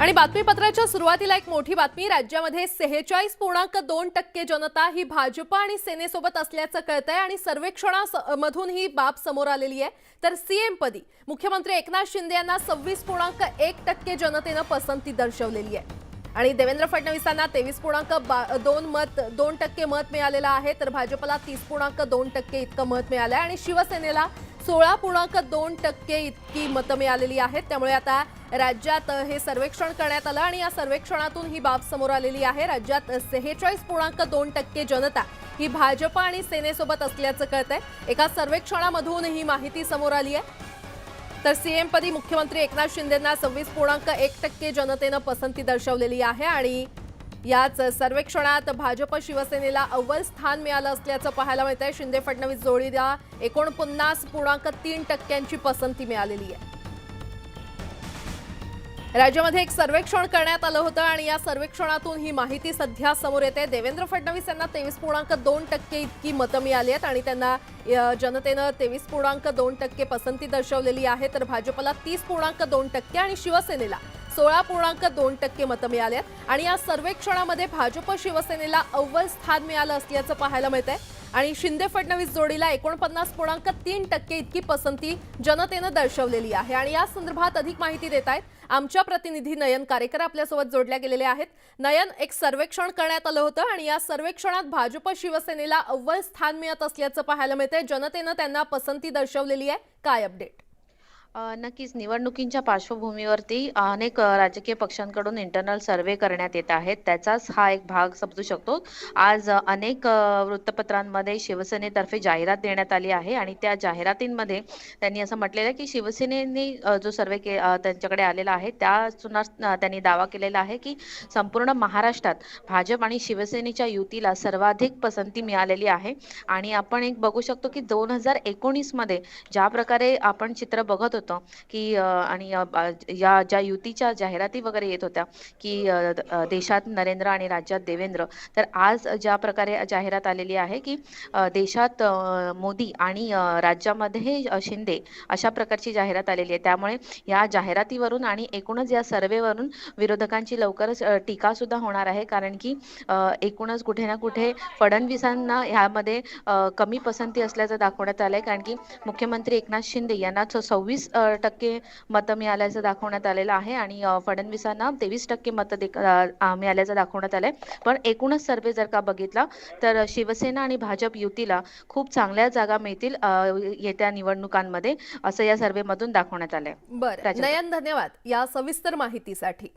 आणि बातमीपत्राच्या सुरुवातीला एक मोठी बातमी। राज्यामध्ये 46.2% जनता ही भाजप आणि सेनेसोबत असल्याचं कळतंय आणि सर्वेक्षणामधून ही बाब समोर आलेली आहे। तर सीएम पदी मुख्यमंत्री एकनाथ शिंदे यांना 26.1% जनतेने पसंती दर्शवलेली आहे आणि देवेंद्र फडणवीसांना 23.2% मत मिळालेलं आहे। तर भाजपला 30.2% इतकं मत मिळालं आहे आणि शिवसेनेला 16.2% इतकी मतं मिळालेली आहेत। त्यामुळे आता राज्यात हे सर्वेक्षण करण्यात आलं आणि या सर्वेक्षणातून ही बाब समोर आलेली आहे। राज्यात 46.2% जनता ही भाजप आणि सेनेसोबत असल्याचं कळतंय। एका सर्वेक्षणामधून ही माहिती समोर आली आहे। तर सीएम पदी मुख्यमंत्री एकनाथ शिंदेंना 26.1% जनतेने पसंती दर्शवलेली आहे आणि याच सर्वेक्षणात भाजप शिवसेनेला अव्वल स्थान मिळालं असल्याचं पाहायला मिळतंय। शिंदे फडणवीस जोडीला 49.3% पसंती मिळालेली आहे। राज्यामध्ये एक सर्वेक्षण करण्यात आलं होतं आणि या सर्वेक्षणातून ही माहिती सध्या समोर येते। देवेंद्र फडणवीस यांना 23.2% इतकी मतं मिळाली आहेत आणि त्यांना जनतेने 23.2% पसंती दर्शवलेली आहे। तर भाजपला 30.2% आणि शिवसेनेला 16.2% मतं मिळाली आहेत आणि या सर्वेक्षणामध्ये भाजप शिवसेनेला अव्वल स्थान मिळालं असल्याचं पाहायला मिळतंय आणि शिंदे फडणवीस जोडीला 49.3% इतकी पसंती जनतेने दर्शवलेली आहे। आणि या संदर्भात अधिक माहिती देत आहेत आमच्या प्रतिनिधी नयन कारेकर आपल्यासोबत जोडल्या गेलेले आहेत। नयन, एक सर्वेक्षण करण्यात आलं होतं आणि या सर्वेक्षणात भाजप शिवसेनेला अव्वल स्थान मिळत असल्याचं पाहायला मिळतंय। जनतेने त्यांना पसंती दर्शवलेली आहे, काय अपडेट? नक्कीच निवडणुकींच्या पार्श्वभूमीवरती अनेक राजकीय पक्षांकडून इंटरनल सर्व्हे करण्यात येत आहेत। त्याचाच हा एक भाग समजू शकतो। आज अनेक वृत्तपत्रांमध्ये शिवसेनेतर्फे जाहिरात देण्यात आली आहे आणि त्या जाहिरातींमध्ये त्यांनी असं म्हटलेलं आहे की शिवसेनेने जो सर्व्हे त्यांच्याकडे आलेला आहे त्यातूनच त्यांनी दावा केलेला आहे की संपूर्ण महाराष्ट्रात भाजप आणि शिवसेनेच्या युतीला सर्वाधिक पसंती मिळालेली आहे। आणि आपण एक बघू शकतो की 2019 मध्ये ज्या प्रकारे आपण चित्र बघत होतो की आणि या ज्या युतीच्या जाहिराती वगैरे येत होत्या की देशात नरेंद्र आणि राज्यात देवेंद्र, तर आज ज्या प्रकारे जाहिरात आलेली आहे की देशात मोदी आणि राज्यामध्ये शिंदे, अशा प्रकारची जाहिरात आलेली आहे। त्यामुळे या जाहिरातीवरून आणि एकूणच या सर्व्हेवरून विरोधकांची लवकरच टीका सुद्धा होणार आहे, कारण की एकूणच कुठे ना कुठे फडणवीसांना ह्यामध्ये कमी पसंती असल्याचं दाखवण्यात आलंय, कारण की मुख्यमंत्री एकनाथ शिंदे यांना 26% मतं मिळाल्याचं दाखवण्यात आलेलं आहे आणि फडणवीसांना 23% मतं मिळाल्याचं दाखवण्यात आलंय। पण एकूणच सर्वे जर का बघितला तर शिवसेना आणि भाजप युतीला खूप चांगल्या जागा मिळतील येत्या निवडणुकांमध्ये, असं या सर्व्हेमधून दाखवण्यात आलंय। बरं नयन, धन्यवाद या सविस्तर माहितीसाठी।